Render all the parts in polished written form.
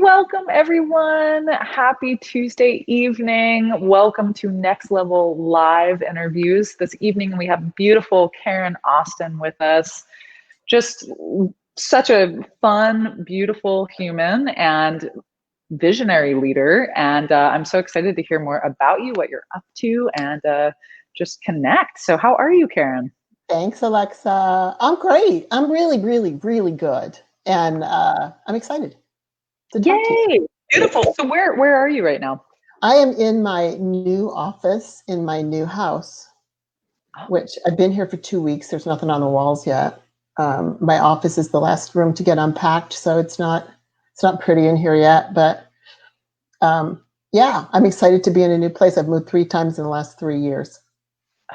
Welcome, everyone. Happy Tuesday evening. Welcome to Next Level Live Interviews. This evening, we have beautiful Karen Austin with us. Just such a fun, beautiful human and visionary leader. And I'm so excited to hear more about you, what you're up to, and just connect. So, how are you, Karen? Thanks, Alexa. I'm great. I'm really, really, really good. And I'm excited to talk to you. Yay! Beautiful. So where are you right now? I am in my new office in my new house, which I've been here for 2 weeks. There's nothing on the walls yet. My office is the last room to get unpacked, so it's not pretty in here yet. But yeah, I'm excited to be in a new place. I've moved 3 times in the last 3 years.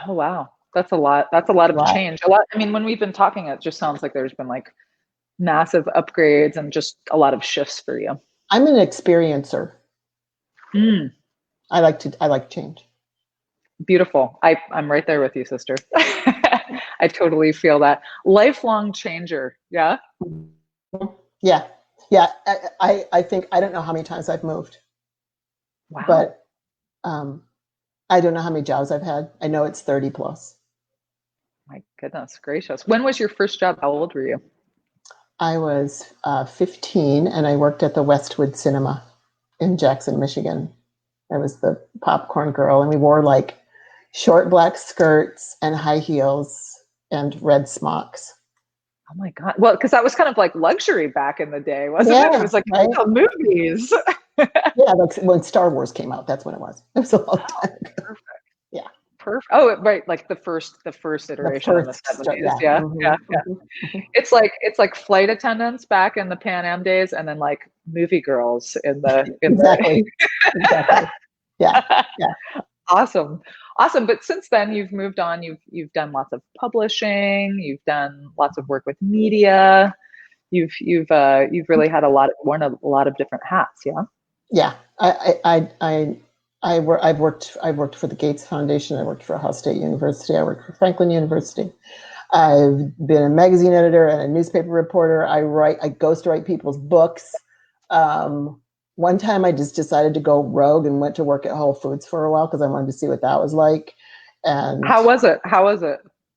Oh, wow. That's a lot. That's a lot of change. A lot. I mean, when we've been talking, it just sounds like there's been like massive upgrades and just a lot of shifts for you. I'm an experiencer. Mm. I like change. Beautiful. I'm right there with you, sister. I totally feel that. Lifelong changer. Yeah. Yeah. Yeah. I think, I don't know how many times I've moved. Wow. But I don't know how many jobs I've had. I know it's 30 plus. My goodness gracious. When was your first job? How old were you? I was 15 and I worked at the Westwood Cinema in Jackson, Michigan. I was the popcorn girl, and we wore like short black skirts and high heels and red smocks. Oh my God. Well, because that was kind of like luxury back in the day, wasn't it? It was like right? movies. Yeah, like when Star Wars came out, that's when it was. It was a long time ago. Perfect. Yeah. Perfect. Oh, right. Like the first iteration in the 70s. Yeah. Mm-hmm, Yeah. Yeah. mm-hmm. It's like flight attendants back in the Pan Am days, and then like movie girls in the exactly. Yeah. Awesome. But since then you've moved on. You've done lots of publishing. You've done lots of work with media. You've really had worn a lot of different hats. Yeah. Yeah. I've worked for the Gates Foundation. I worked for Ohio State University. I worked for Franklin University. I've been a magazine editor and a newspaper reporter. I ghostwrite people's books. One time I just decided to go rogue and went to work at Whole Foods for a while because I wanted to see what that was like. And how was it?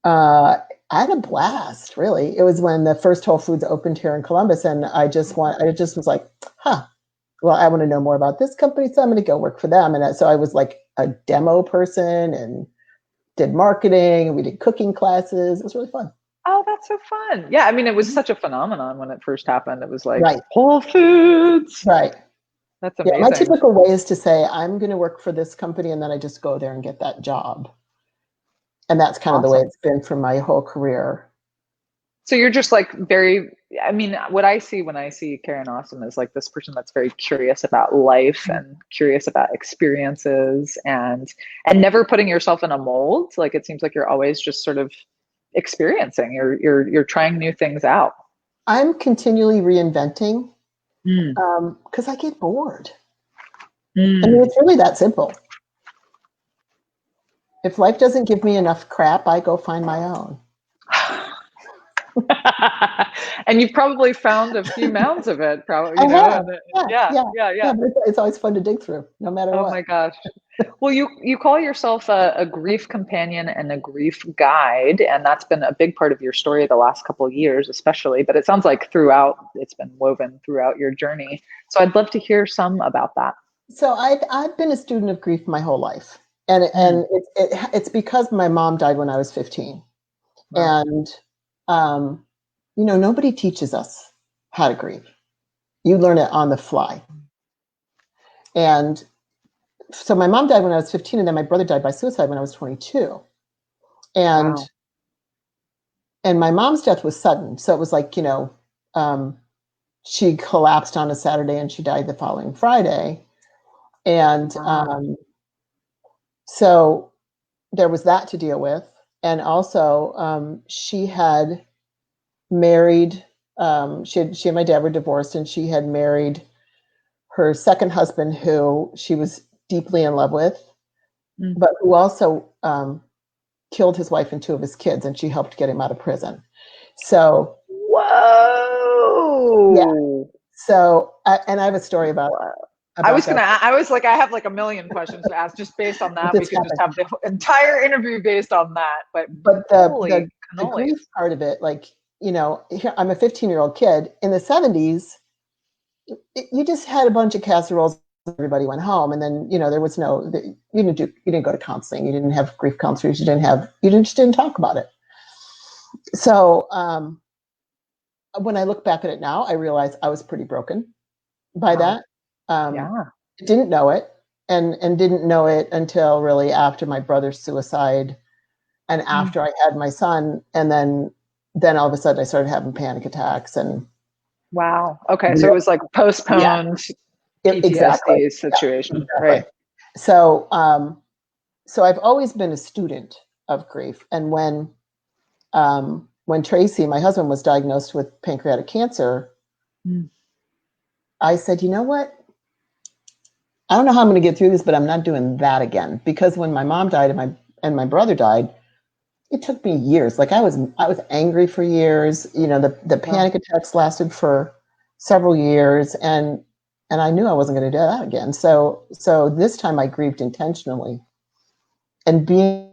I had a blast, really. It was when the first Whole Foods opened here in Columbus, and I just was like, well, I want to know more about this company, so I'm going to go work for them. And so I was like a demo person and did marketing, and we did cooking classes. It was really fun. Oh, that's so fun. Yeah, I mean, it was such a phenomenon when it first happened. It was like right. Whole Foods. Right. That's amazing. Yeah, my typical way is to say, I'm going to work for this company, and then I just go there and get that job. And that's kind of the way it's been for my whole career. So you're just like I mean, what I see when I see Karen Austin is like this person that's very curious about life and curious about experiences and never putting yourself in a mold. Like it seems like you're always just sort of experiencing. You're trying new things out. I'm continually reinventing because I get bored. I mean, it's really that simple. If life doesn't give me enough crap, I go find my own. And you've probably found a few mounds of it, probably. Yeah. But it's always fun to dig through, no matter what. Oh my gosh. Well, you call yourself a grief companion and a grief guide, and that's been a big part of your story the last couple of years, especially. But it sounds like it's been woven throughout your journey. So I'd love to hear some about that. So I've been a student of grief my whole life, and it's because my mom died when I was 15, and nobody teaches us how to grieve. You learn it on the fly. And so my mom died when I was 15, and then my brother died by suicide when I was 22. And my mom's death was sudden. So it was like, she collapsed on a Saturday and she died the following Friday. And so there was that to deal with. And also she had married, she and my dad were divorced, and she had married her second husband, who she was deeply in love with, but who also killed his wife and 2 of his kids, and she helped get him out of prison. So, whoa. Yeah. So And I have a story about I was that. I have like a million questions to ask just based on that. We This could just happened. have the entire interview based on that. But But holy the cannolis. grief part of it, like, here, I'm a 15-year-old kid. In the 70s, you just had a bunch of casseroles. Everybody went home, and then there was you didn't go to counseling. You didn't have grief counselors. You just didn't talk about it. So when I look back at it now, I realize I was pretty broken by that. Yeah. Didn't know it, and didn't know it until really after my brother's suicide, and after I had my son, and then all of a sudden I started having panic attacks and. Wow. Okay. So it was like postponed PTSD exactly. situation. Yeah, exactly. Right. So, so I've always been a student of grief. And when Tracy, my husband, was diagnosed with pancreatic cancer, I said, you know what? I don't know how I'm going to get through this, but I'm not doing that again. Because when my mom died and my brother died, it took me years. Like I was angry for years. The panic attacks lasted for several years, and I knew I wasn't going to do that again. So this time I grieved intentionally, and being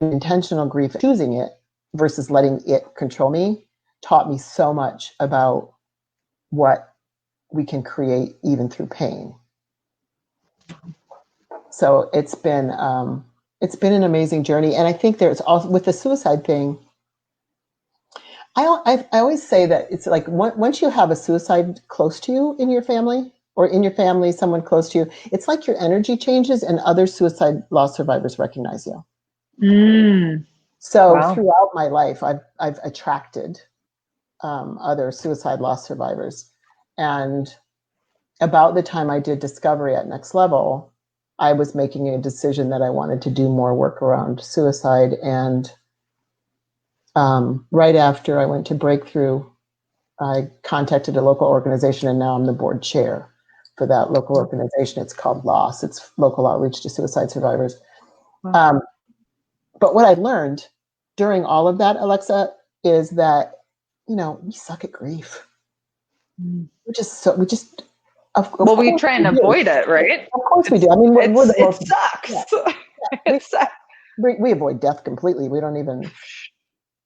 intentional grief, choosing it versus letting it control me, taught me so much about what we can create even through pain. So it's been an amazing journey, and I think there's also with the suicide thing. I always say that it's like once you have a suicide close to you in your family, or in your family, someone close to you, it's like your energy changes and other suicide loss survivors recognize you. So throughout my life, I've attracted other suicide loss survivors. And about the time I did Discovery at Next Level, I was making a decision that I wanted to do more work around suicide. And right after I went to Breakthrough, I contacted a local organization, and now I'm the board chair for that local organization. It's called LOSS. It's Local Outreach to Suicide Survivors. But what I learned during all of that, Alexa, is that, we suck at grief. We try and avoid it, right? Of course we do. I mean, it sucks. Yeah. It sucks. We avoid death completely. We don't even.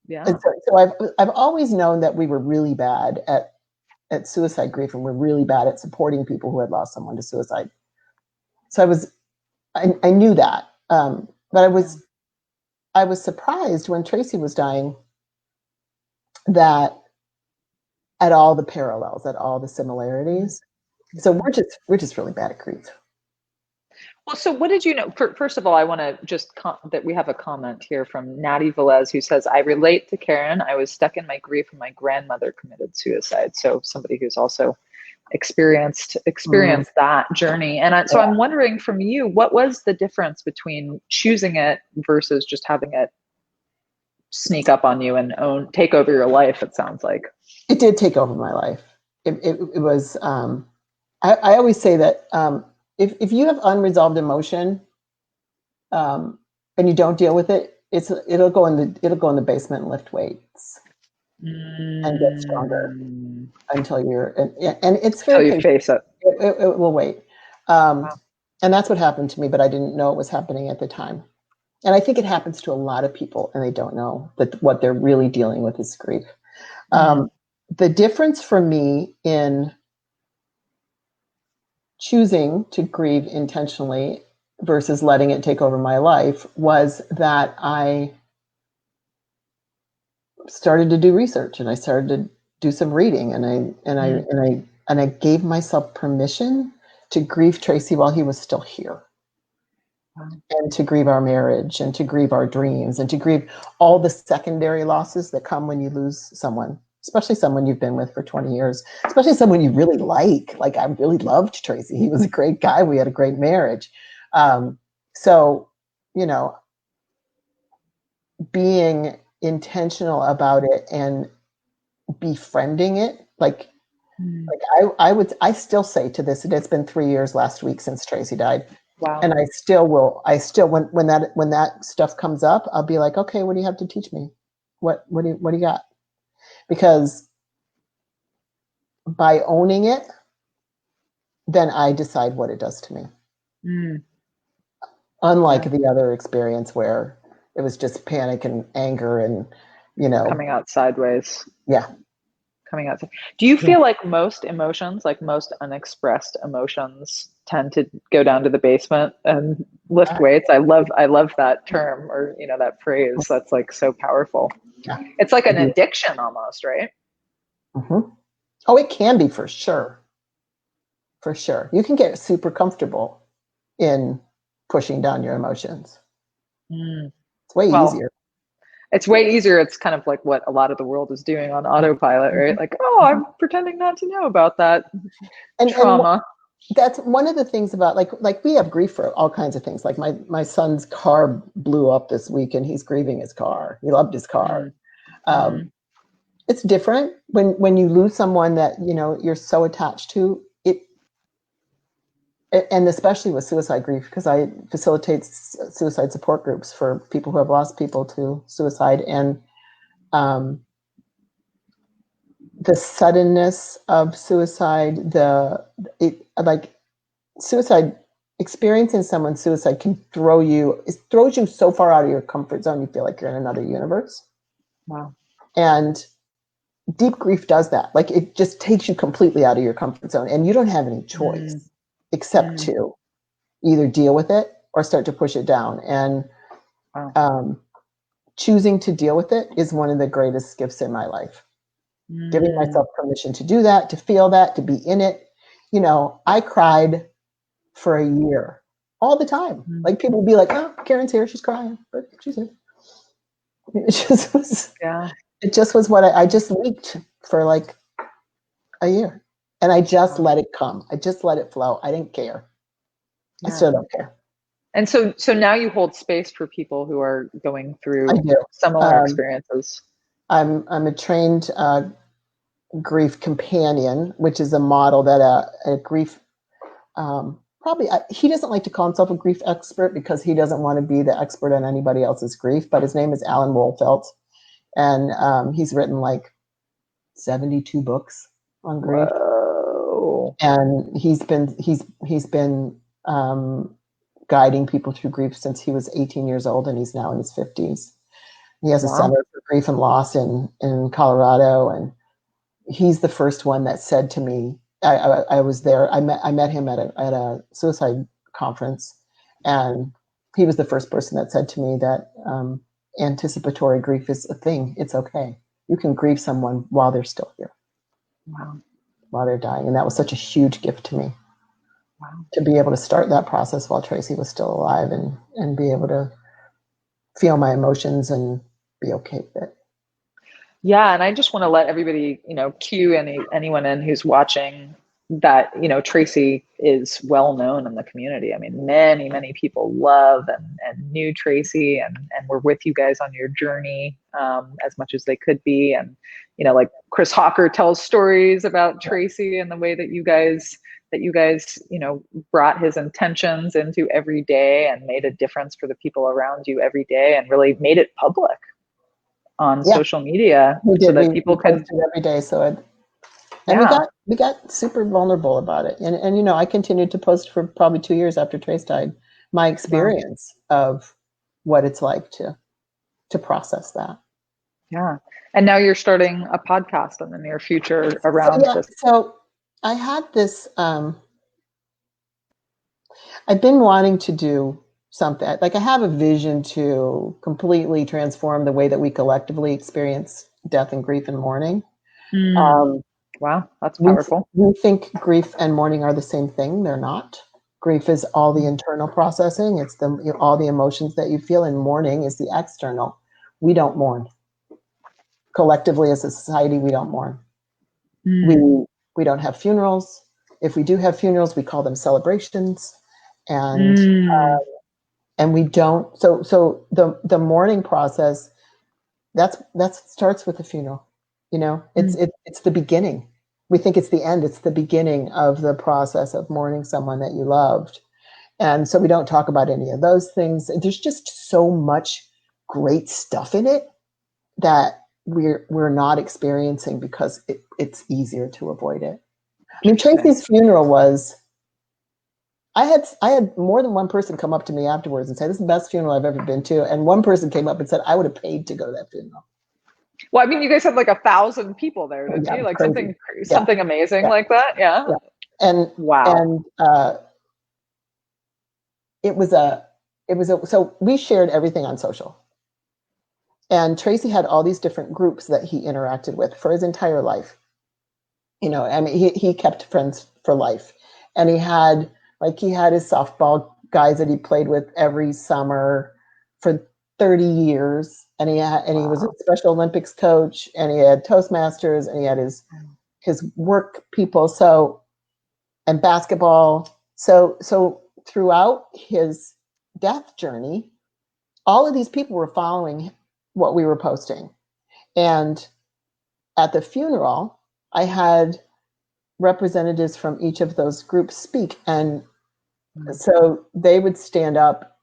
Yeah. And so I've always known that we were really bad at suicide grief, and we're really bad at supporting people who had lost someone to suicide. So I knew that, but I was surprised when Tracy was dying that at all the parallels, at all the similarities. So we're just really bad at grief. Well, so what did you know? First of all, I want to just that we have a comment here from Natty Velez, who says, I relate to Karen. I was stuck in my grief when my grandmother committed suicide. So somebody who's also experienced that journey. And so I'm wondering from you, what was the difference between choosing it versus just having it sneak up on you and take over your life? It sounds like it did take over my life. It was. I always say that if you have unresolved emotion, and you don't deal with it, it'll go in the basement and lift weights and get stronger until you're and it's very until you face it. It will wait. And that's what happened to me, but I didn't know it was happening at the time. And I think it happens to a lot of people, and they don't know that what they're really dealing with is grief. The difference for me in choosing to grieve intentionally versus letting it take over my life was that I started to do research, and I started to do some reading, and I gave myself permission to grieve Tracy while he was still here. And to grieve our marriage, and to grieve our dreams, and to grieve all the secondary losses that come when you lose someone, especially someone you've been with for 20 years, especially someone you really like. Like, I really loved Tracy. He was a great guy. We had a great marriage. So, being intentional about it and befriending it, I still say to this, it's been 3 years last week since Tracy died. Wow. And I still when that stuff comes up, I'll be like, okay, what do you have to teach me? What do you got? Because by owning it then I decide what it does to me. Mm. Unlike Yeah. the other experience where it was just panic and anger and, Coming out sideways. Yeah. Coming out. Do you feel like most emotions, like most unexpressed emotions, tend to go down to the basement and lift weights? I love that term, or that phrase. That's like so powerful. Yeah. It's like an addiction almost, right? Mm-hmm. Oh, it can be, for sure. For sure. You can get super comfortable in pushing down your emotions. It's way easier. It's way easier. It's kind of like what a lot of the world is doing on autopilot, right? Like, oh, I'm pretending not to know about that trauma. And that's one of the things about like we have grief for all kinds of things. Like my son's car blew up this week and he's grieving his car. He loved his car. It's different when you lose someone that you're so attached to it, and especially with suicide grief, because I facilitate suicide support groups for people who have lost people to suicide, and the suddenness of suicide, suicide, experiencing someone's suicide can throws you so far out of your comfort zone, you feel like you're in another universe. Wow. And deep grief does that. Like, it just takes you completely out of your comfort zone, and you don't have any choice except to either deal with it or start to push it down. And choosing to deal with it is one of the greatest gifts in my life. Giving myself permission to do that, to feel that, to be in it. I cried for a year all the time. Like, people would be like, oh, Karen's here, she's crying, but she's here. It just was what I just leaked for like a year, and I just let it come. I just let it flow. I didn't care. I still don't care. And so now you hold space for people who are going through similar experiences. I'm a trained grief companion, which is a model that a grief he doesn't like to call himself a grief expert because he doesn't want to be the expert on anybody else's grief, but his name is Alan Wolfelt, and he's written like 72 books on grief. Whoa. And he's been guiding people through grief since he was 18 years old, and he's now in his 50s. He has a center for grief and loss in Colorado, and he's the first one that said to me, I was there. I met him at a suicide conference, and he was the first person that said to me that anticipatory grief is a thing. It's okay. You can grieve someone while they're still here. Wow. While they're dying. And that was such a huge gift to me. Wow. To be able to start that process while Tracy was still alive, and be able to feel my emotions and be okay with it. Yeah, and I just want to let everybody, cue anyone in who's watching that, Tracy is well known in the community. I mean, many people love and knew Tracy, and were with you guys on your journey as much as they could be. And, like Chris Hawker tells stories about Tracy and the way that you guys, brought his intentions into every day and made a difference for the people around you every day, and really made it public on social media so that people could every day. We got super vulnerable about it. And I continued to post for probably 2 years after Trace died, my experience of what it's like to process that. Yeah. And now you're starting a podcast in the near future around this. So I had this, I've been wanting to do something. Like, I have a vision to completely transform the way that we collectively experience death and grief and mourning. Wow, that's powerful. We think grief and mourning are the same thing. They're not. Grief is all the internal processing. It's all the emotions that you feel, and mourning is the external. We don't mourn. Collectively as a society, we don't mourn. We don't have funerals. If we do have funerals, we call them celebrations. And we don't. So the mourning process, that starts with the funeral. It's the beginning. We think it's the end. It's the beginning of the process of mourning someone that you loved. And so we don't talk about any of those things. There's just so much great stuff in it that we're not experiencing because it's easier to avoid it. I mean, Tracy's funeral was I had more than one person come up to me afterwards and say, "This is the best funeral I've ever been to." And one person came up and said, "I would have paid to go to that funeral." Well, I mean, you guys had like 1,000 people there, Oh, didn't yeah, it you? was Like crazy. Yeah, something amazing yeah, like that. Yeah. yeah. And Wow. and it was a so we shared everything on social. And Tracy had all these different groups that he interacted with for his entire life. You know, I mean, he kept friends for life, and he had his softball guys that he played with every summer for 30 years, and he was a Wow. Special Olympics coach, and he had Toastmasters, and he had his work people, so, and basketball. So throughout his death journey, all of these people were following what we were posting. And at the funeral, I had representatives from each of those groups speak. And so they would stand up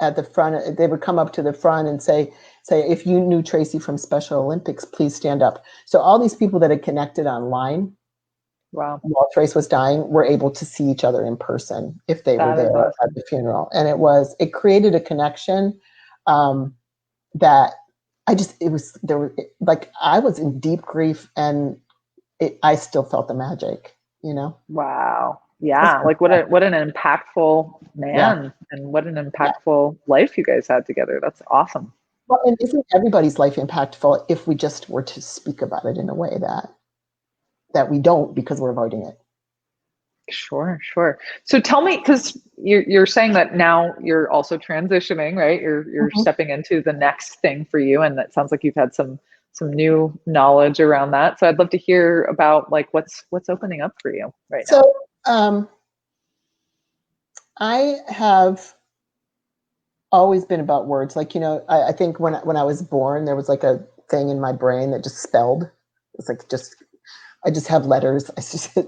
at the front, they would come up to the front and say, "If you knew Tracy from Special Olympics, please stand up." So all these people that had connected online Wow. while Trace was dying were able to see each other in person if they were That is there at awesome. the funeral. And it created a connection that I was in deep grief, and I still felt the magic, you know? Wow. That's Yeah. Like fantastic. what an impactful Yeah. man and what an Yeah. impactful life you guys had together. That's awesome. Well, and isn't everybody's life impactful if we just were to speak about it in a way that we don't because we're avoiding it? Sure, sure. So tell me, because you're saying that now you're also transitioning, right? You're Mhm. stepping into the next thing for you, and that sounds like you've had some new knowledge around that. So I'd love to hear about like what's opening up for you right now. So I have always been about words. Like, I think when I was born, there was like a thing in my brain that just spelled. It's like I just have letters.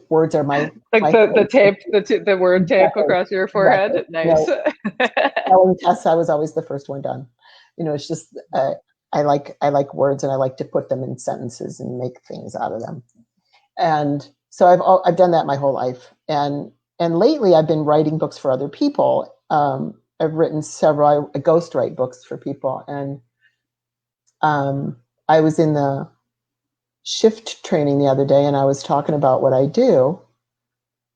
Words are Like my the thing. tape, the word tape Exactly. across your Exactly. forehead. Nice. Spelling tests, I was always the first one done. It's just I like words, and I like to put them in sentences and make things out of them. And so I've done that my whole life. And lately I've been writing books for other people. I've written several. I ghostwrite books for people, and I was in the shift training the other day, and I was talking about what I do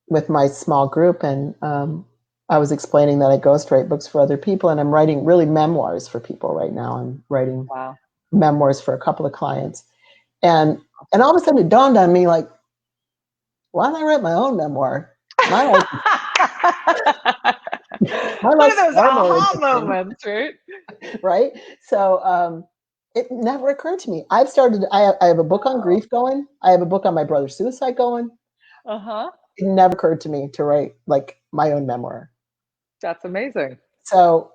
with my small group, and I was explaining that I ghostwrite books for other people, and I'm writing really memoirs for people right now. I'm writing Wow. memoirs for a couple of clients, and all of a sudden it dawned on me, like, why don't I write my own memoir? My life, my One of life's those far more aha interesting, moments, right? right? So it never occurred to me. I have a book on Wow. grief going. I have a book on my brother's suicide going. Uh-huh. It never occurred to me to write like my own memoir. That's amazing. So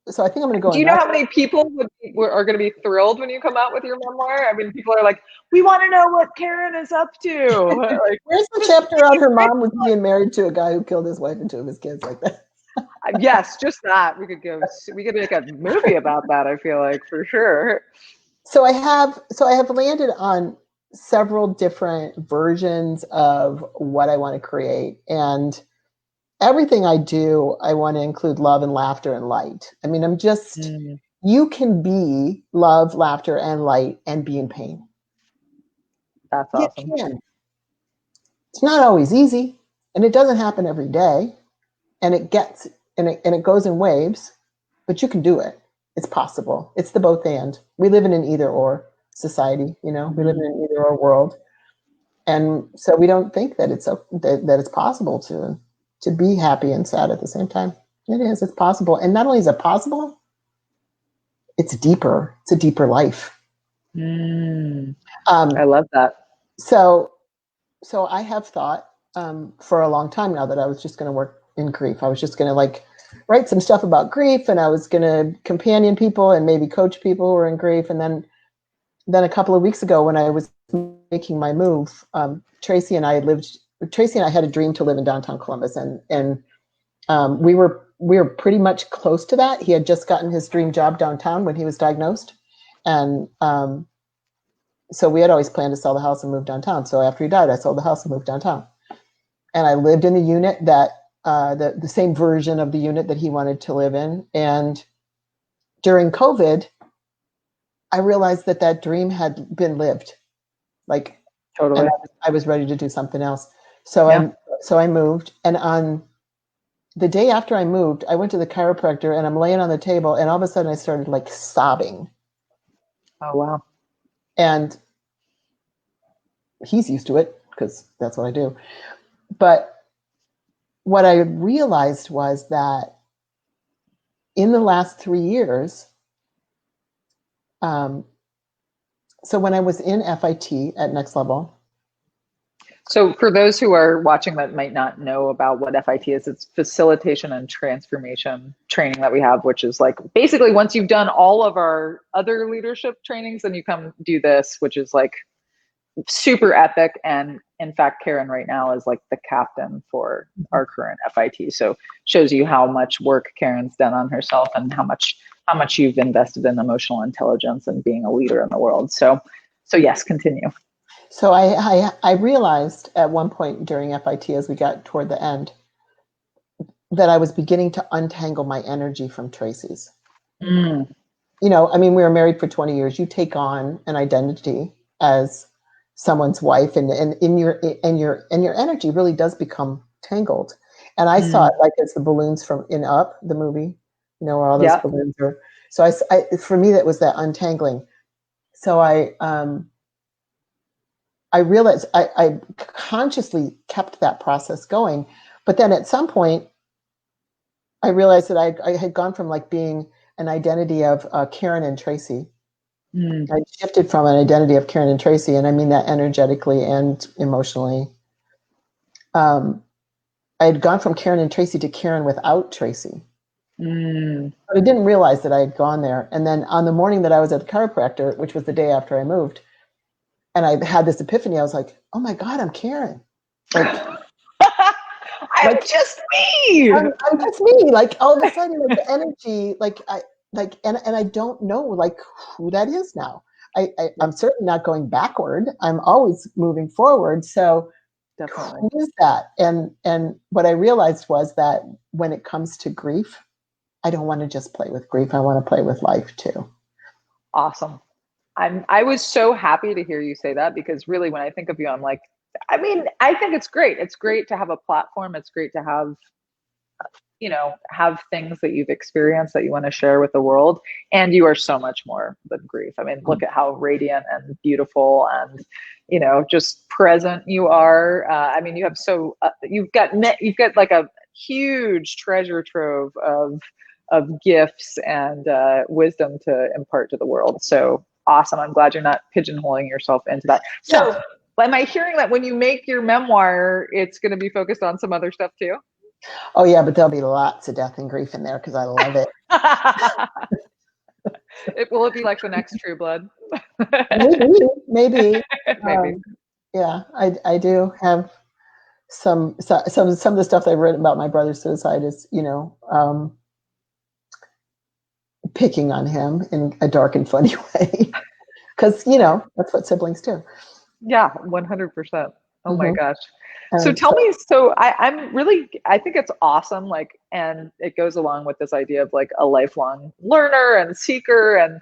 I think I'm going to go Do in you know that. how many people are going to be thrilled when you come out with your memoir? I mean, people are like, "We want to know what Karen is up to." Like, Where's the just chapter on her mom was being married to a guy who killed his wife and two of his kids, like that? yes, just that. We could make a movie about that. I feel like for sure. So I have landed on several different versions of what I want to create, and everything I do, I want to include love and laughter and light. I mean, Mm, you can be love, laughter, and light and be in pain. that's You awesome. can. It's not always easy, and it doesn't happen every day, and it goes in waves, but you can do it. It's possible. It's the both and. We live in an either or society, we live in Mhm. an either or world. And so we don't think that it's possible to be happy and sad at the same time. It is. It's possible. And not only is it possible, it's deeper. It's a deeper life. Mm, I Um, love that. so so I have thought for a long time now that I was just going to work in grief. I was just going to like write some stuff about grief, and I was going to companion people and maybe coach people who are in grief. And then a couple of weeks ago, when I was making my move, Tracy and I had a dream to live in downtown Columbus, and we were pretty much close to that. He had just gotten his dream job downtown when he was diagnosed, and so we had always planned to sell the house and move downtown. So after he died, I sold the house and moved downtown, and I lived in the unit that the same version of the unit that he wanted to live in. And during COVID, I realized that that dream had been lived. Like, Totally. and I was ready to do something else. So I moved, and on the day after I moved, I went to the chiropractor, and I'm laying on the table, and all of a sudden I started like sobbing. Oh, wow. And he's used to it because that's what I do. But what I realized was that in the last 3 years, so when I was in FIT at Next Level. So for those who are watching that might not know about what FIT is, it's facilitation and transformation training that we have, which is like basically once you've done all of our other leadership trainings, then you come do this, which is like super epic. And in fact, Karen right now is like the captain for our current FIT. So shows you how much work Karen's done on herself and how much you've invested in emotional intelligence and being a leader in the world. So yes, continue. So I realized at one point during FIT, as we got toward the end, that I was beginning to untangle my energy from Tracy's. You know, I mean, we were married for 20 years. You take on an identity as someone's wife, and your energy really does become tangled. And I saw it like as the balloons from In Up, the movie, you know, where all those balloons are. So for me, that was that untangling. So I realized I consciously kept that process going. But then at some point, I realized that I had gone from like being an identity of Karen and Tracy. I shifted from an identity of Karen and Tracy, and I mean that energetically and emotionally. I had gone from Karen and Tracy to Karen without Tracy. But I didn't realize that I had gone there. And then on the morning that I was at the chiropractor, which was the day after I moved, and I had this epiphany, I was like, oh my God, I'm Karen. Like, I'm just me. I'm just me. Like all of a sudden, like the energy, and I don't know like who that is now. I'm certainly not going backward. I'm always moving forward. So definitely, who is that? And what I realized was that when it comes to grief, I don't want to just play with grief. I want to play with life too. Awesome. I was so happy to hear you say that, because really when I think of you, I'm like, I mean, I think it's great. It's great to have a platform. It's great to have, you know, have things that you've experienced that you want to share with the world. And you are so much more than grief. I mean, look at how radiant and beautiful and, you know, just present you are. I mean, you have you've got like a huge treasure trove of gifts and wisdom to impart to the world. So awesome. I'm glad you're not pigeonholing yourself into that. So am I hearing that when you make your memoir, it's going to be focused on some other stuff too? Oh yeah, but there'll be lots of death and grief in there because I love it. Will it be like the next True Blood? Maybe. Maybe. Yeah, I do have some of the stuff I've written about my brother's suicide is, you know, picking on him in a dark and funny way. Because, you know, that's what siblings do. Yeah, 100%. Oh my gosh. So And tell me, so I think it's awesome. Like, and it goes along with this idea of like a lifelong learner and seeker. And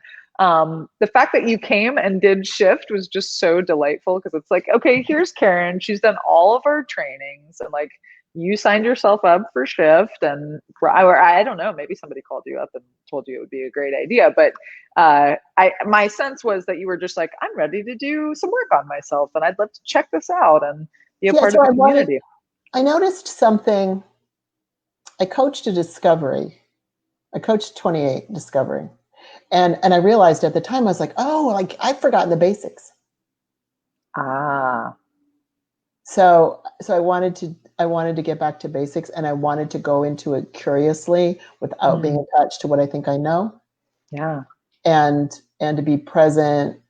the fact that you came and did Shift was just so delightful, because it's like, okay, here's Karen. She's done all of her trainings, and like, you signed yourself up for Shift, and I don't know, maybe somebody called you up and told you it would be a great idea. But my sense was that you were just like, I'm ready to do some work on myself, and I'd love to check this out and be a part of the community. I noticed something. I coached a discovery. I coached 28 discovery. And I realized at the time, I was like, oh, like I've forgotten the basics. So I wanted to get back to basics, and I wanted to go into it curiously without being attached to what I think I know. Yeah. And to be present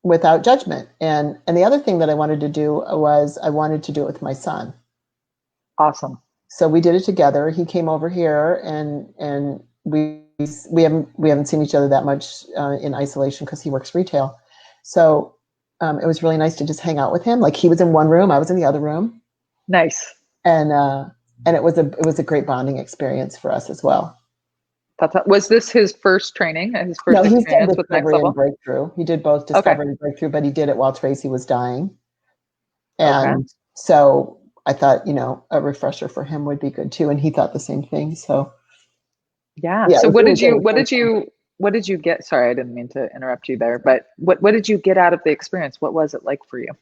without judgment. And the other thing that I wanted to do was I wanted to do it with my son. Awesome. So we did it together. He came over here, and we haven't seen each other that much in isolation because he works retail. So it was really nice to just hang out with him. Like, he was in one room, I was in the other room. Nice. And And it was a great bonding experience for us as well. Was this his first training and his first No, he's done experience with Next Discovery and Level? Breakthrough. He did both Okay. Discovery and Breakthrough, but he did it while Tracy was dying. Okay. And so I thought, a refresher for him would be good too. And he thought the same thing. So Yeah. yeah, So it was what really did great. what did you get? Sorry, I didn't mean to interrupt you there, but what did you get out of the experience? What was it like for you?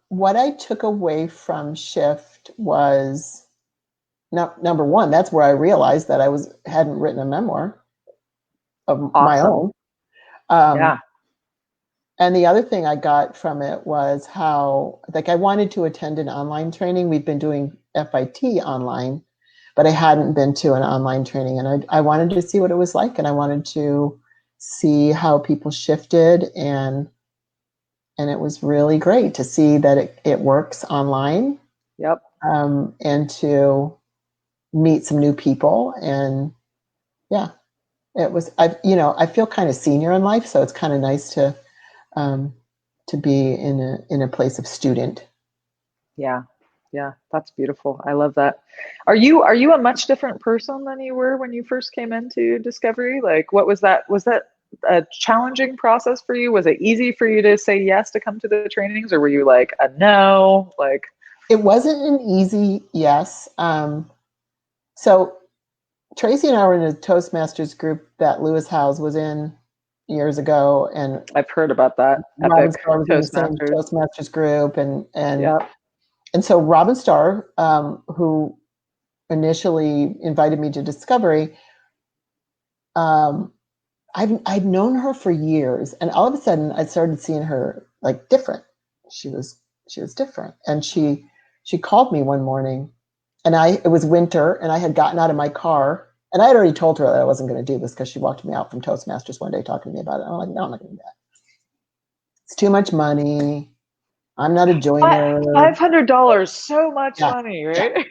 What I took away from Shift was number one, that's where I realized that hadn't written a memoir of my Awesome. own. Um, Yeah. And the other thing I got from it was how, like, I wanted to attend an online training. We've been doing FIT online, but I hadn't been to an online training. And I wanted to see what it was like. And I wanted to see how people shifted. And it was really great to see that it works online. Yep. And to meet some new people. And yeah, I feel kind of senior in life. So it's kind of nice to be in a place of student. Yeah. Yeah. That's beautiful. I love that. Are you a much different person than you were when you first came into Discovery? Like, what was that? Was that a challenging process for you? Was it easy for you to say yes to come to the trainings, or were you like a no? Like, It wasn't an easy yes. So Tracy and I were in a Toastmasters group that Lewis Howes was in years ago, and I've heard about that Robin epic Starr was in the same Toastmasters. Toastmasters group, and Yep. so Robin Starr, who initially invited me to Discovery, I'd known her for years, and all of a sudden I started seeing her like different. She was different, and she called me one morning, and it was winter, and I had gotten out of my car, and I had already told her that I wasn't going to do this because she walked me out from Toastmasters one day talking to me about it. I'm like, no, I'm not going to do that. It's too much money. I'm not a joiner. $500, so much Yeah, money, yeah. right?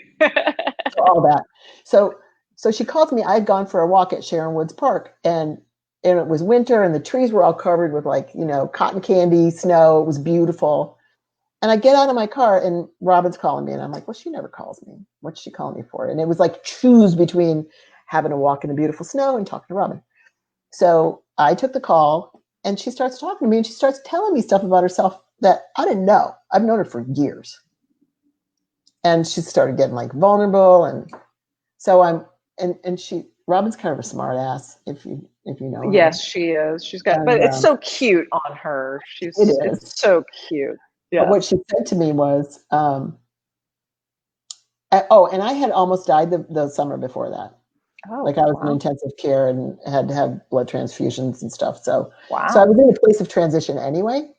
So all that. So she called me. I had gone for a walk at Sharon Woods Park, and it was winter, and the trees were all covered with cotton candy, snow. It was beautiful. And I get out of my car, and Robin's calling me, and I'm like, well, she never calls me. What's she calling me for? And it was like choose between having a walk in the beautiful snow and talking to Robin. So I took the call, and she starts talking to me, and she starts telling me stuff about herself that I didn't know. I've known her for years. And she started getting like vulnerable, and so Robin's kind of a smart ass if you know her. Yes, she is. She's got, And but it's so cute on her. it It's is. so cute. But Yeah. what she said to me was, and I had almost died the summer before that. Oh, Like I was in wow. intensive care and had to have blood transfusions and stuff. So I Wow. was in a place of transition anyway.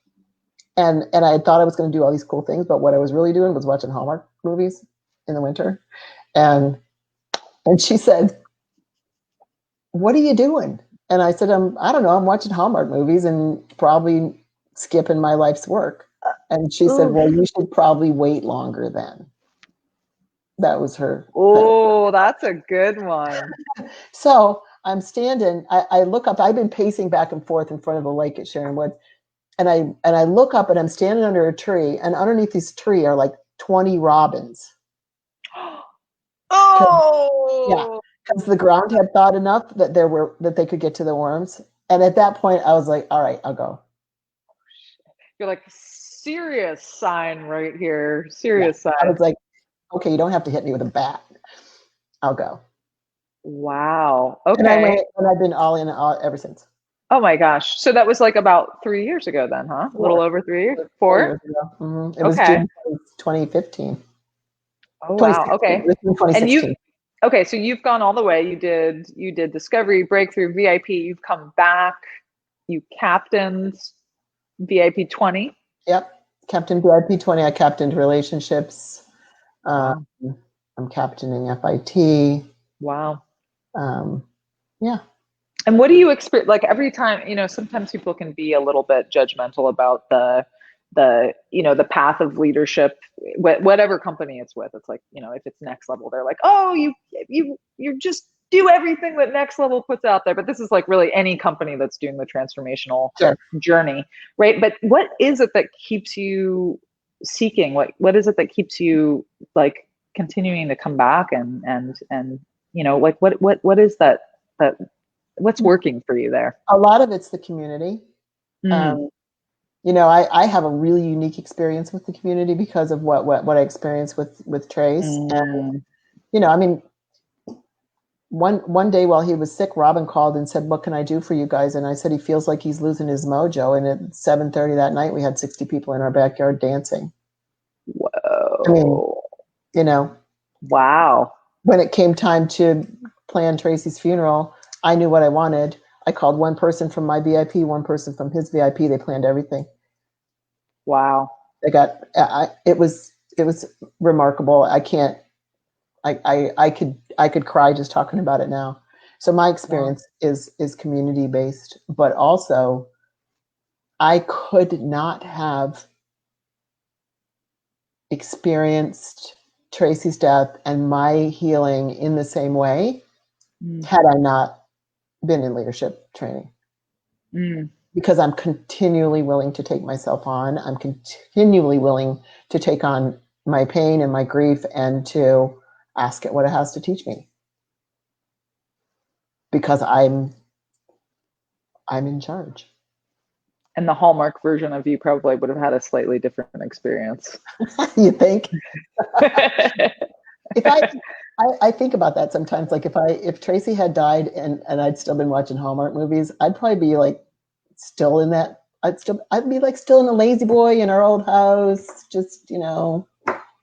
And I thought I was going to do all these cool things, but what I was really doing was watching Hallmark movies in the winter. And she said, what are you doing? And I said, I don't know, I'm watching Hallmark movies and probably skipping my life's work. And she said, Oof. well, you should probably wait longer then. That was her. Oh, that's a good one. So I'm standing, I look up, I've been pacing back and forth in front of the lake at Sharon Woods. And I look up and I'm standing under a tree, and underneath this tree are like 20 robins. Yeah, Oh, because the ground had thawed enough that they could get to the worms. And at that point, I was like, all right, I'll go. you're like, serious sign right here. Yeah, Serious I sign. was like, okay, you don't have to hit me with a bat. I'll go. Wow. And I Okay. went, and I've been all in ever since. Oh my gosh. So that was like about 3 years ago then, huh? A little over 3 years? 4 years 4? ago. It was Okay. June 2015. Oh wow. 2016. Okay. It was in And 2016. okay, so you've gone all the way. You did Discovery, Breakthrough, VIP. You've come back. You captained VIP 20. Yep. Captain VIP 20. I captained relationships. Wow. I'm captaining FIT. Wow. Yeah. And what do you experience? Like every time, sometimes people can be a little bit judgmental about the path of leadership, whatever company it's with. It's like, if it's Next Level, they're like, oh, you just do everything that Next Level puts out there. But this is like really any company that's doing the transformational Sure. journey, right? But what is it that keeps you seeking? What is it that keeps you like continuing to come back and like what is that what's working for you there? A lot of it's the community. I have a really unique experience with the community because of what I experienced with Trace. And, I mean, one day while he was sick, Robin called and said, "What can I do for you guys?" And I said, "He feels like he's losing his mojo." And at 7:30 that night, we had 60 people in our backyard dancing. Whoa. I mean, wow. When it came time to plan Tracy's funeral, I knew what I wanted. I called one person from my VIP, one person from his VIP. They planned everything. Wow. It was remarkable. I could cry just talking about it now. So my experience is community based, but also I could not have experienced Tracy's death and my healing in the same way had I not been in leadership training. Because I'm continually willing to take myself on. I'm continually willing to take on my pain and my grief and to ask it what it has to teach me. Because I'm in charge. And the Hallmark version of you probably would have had a slightly different experience. You think? I think about that sometimes. Like if Tracy had died and I'd still been watching Hallmark movies, I'd probably be like still in that. I'd be like still in the lazy boy in our old house, just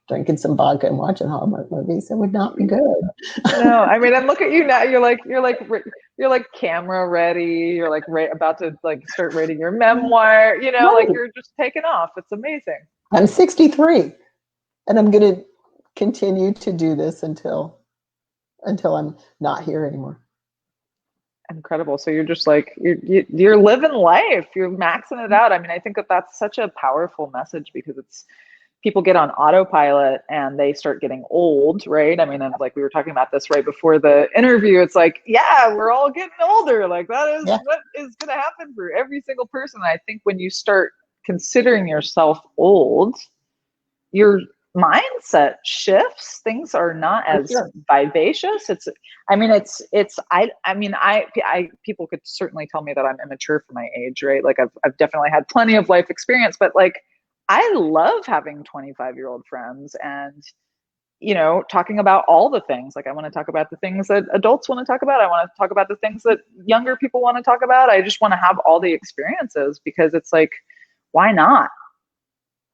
drinking some vodka and watching Hallmark movies. It would not be good. No, I mean, and look at you now. You're like camera ready. You're like about to like start writing your memoir. Like you're just taking off. It's amazing. I'm 63, and I'm going to continue to do this until I'm not here anymore. Incredible. So you're just like you're living life. You're maxing it out. I mean, I think that's such a powerful message because people get on autopilot and they start getting old, right? I mean, and like we were talking about this right before the interview. It's like, yeah, we're all getting older. Like that is what is going to happen for every single person. And I think when you start considering yourself old, your mindset shifts. Things are not as vivacious. People could certainly tell me that I'm immature for my age, right? Like I've definitely had plenty of life experience, but like I love having 25-year-old friends and talking about all the things. Like I want to talk about the things that adults want to talk about. I want to talk about the things that younger people want to talk about. I just want to have all the experiences because it's like, why not?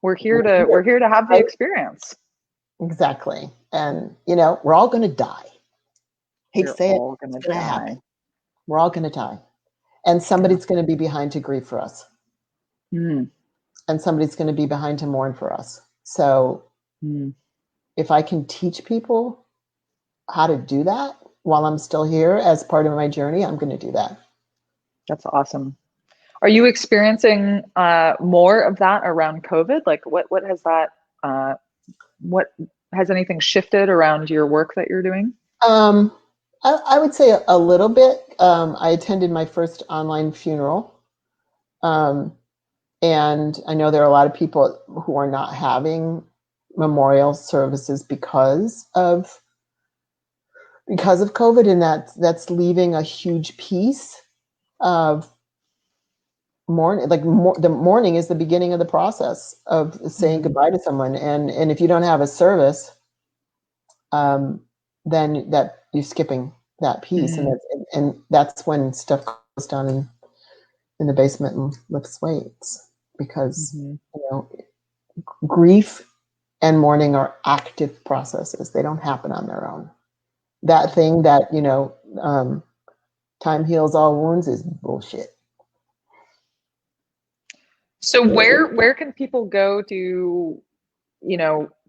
We're here to have the experience. Exactly. And we're all going to die. Hate to say it, it's going to happen. We're all going to die. And somebody's going to be behind to grieve for us. And somebody's going to be behind to mourn for us. So if I can teach people how to do that while I'm still here as part of my journey, I'm going to do that. That's awesome. Are you experiencing more of that around COVID? Like what has anything shifted around your work that you're doing? I would say a little bit. I attended my first online funeral. And I know there are a lot of people who are not having memorial services because of COVID, and that's leaving a huge piece of mourning. Like the mourning is the beginning of the process of saying goodbye to someone, and if you don't have a service, then that you're skipping that piece, and that's when stuff goes down in the basement and lifts weights. Because grief and mourning are active processes. They don't happen on their own. That thing that time heals all wounds is bullshit. So where can people go to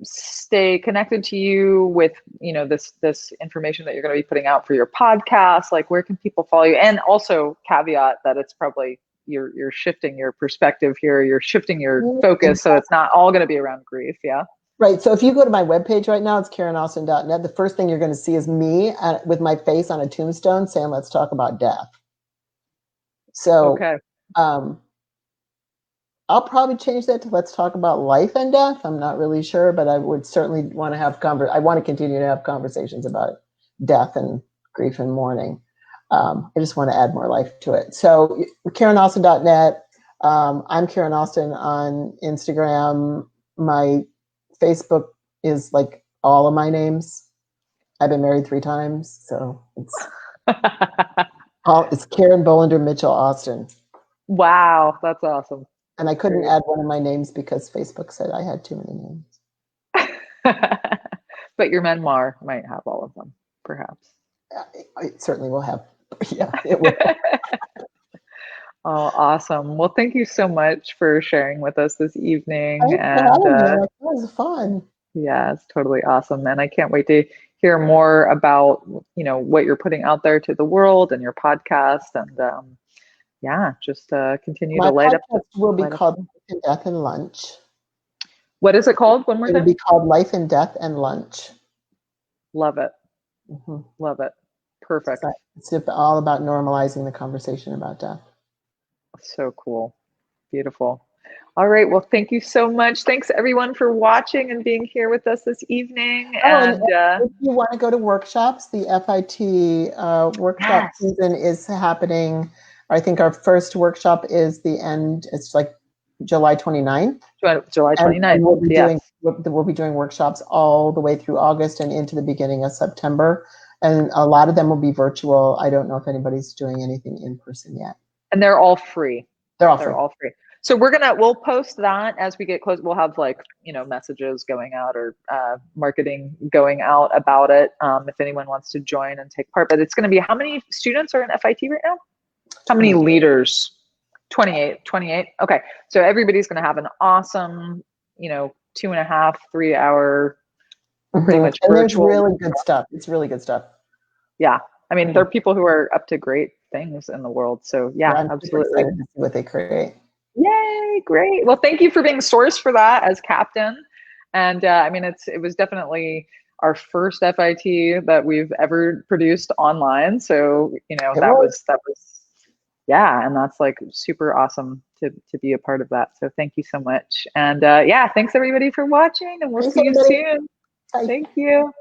stay connected to you with this information that you're going to be putting out for your podcast? Like where can people follow you? And also caveat that it's probably you're shifting your perspective here, you're shifting your focus, so it's not all going to be around grief. Yeah. Right. So if you go to my webpage right now, it's KarenAustin.net. The first thing you're going to see is me with my face on a tombstone saying, "Let's talk about death." So, I'll probably change that to let's talk about life and death. I'm not really sure, but I would certainly want to have I want to continue to have conversations about death and grief and mourning. I just want to add more life to it. So KarenAustin.net. I'm Karen Austin on Instagram. My Facebook is like all of my names. I've been married 3 times, so it's Karen Bolender Mitchell Austin. Wow, that's awesome. And I couldn't add one of my names because Facebook said I had too many names. But your memoir might have all of them, perhaps. It certainly will have. Yeah, it will. Oh, awesome. Well, thank you so much for sharing with us this evening. That was fun. Yeah, it's totally awesome. And I can't wait to hear more about, what you're putting out there to the world and your podcast. And just continue to light up. My podcast will be called Life and Death and Lunch. What is it called? One more time? It will be called Life and Death and Lunch. Love it. Mm-hmm. Love it. Perfect. It's all about normalizing the conversation about death. So cool. Beautiful. All right. Well, thank you so much. Thanks everyone for watching and being here with us this evening. And if you want to go to workshops, the FIT workshop season is happening. I think our first workshop is it's like July 29th. July 29th. And we'll be doing workshops all the way through August and into the beginning of September. And a lot of them will be virtual. I don't know if anybody's doing anything in person yet. And they're all free. They're all free. So we'll post that as we get close. We'll have messages going out or marketing going out about it if anyone wants to join and take part. But it's going to be, how many students are in FIT right now? How many leaders? 28. Okay. So everybody's going to have an awesome, 2.5, 3 hour, pretty much and virtual. There's really good stuff. It's really good stuff. Yeah. I mean, there are people who are up to great things in the world. So I'm absolutely excited to see what they create. Yay, great. Well, thank you for being source for that as captain. And it was definitely our first FIT that we've ever produced online. So, that was and that's like super awesome to be a part of that. So thank you so much. And thanks everybody for watching, and we'll see you soon. Bye. Thank you.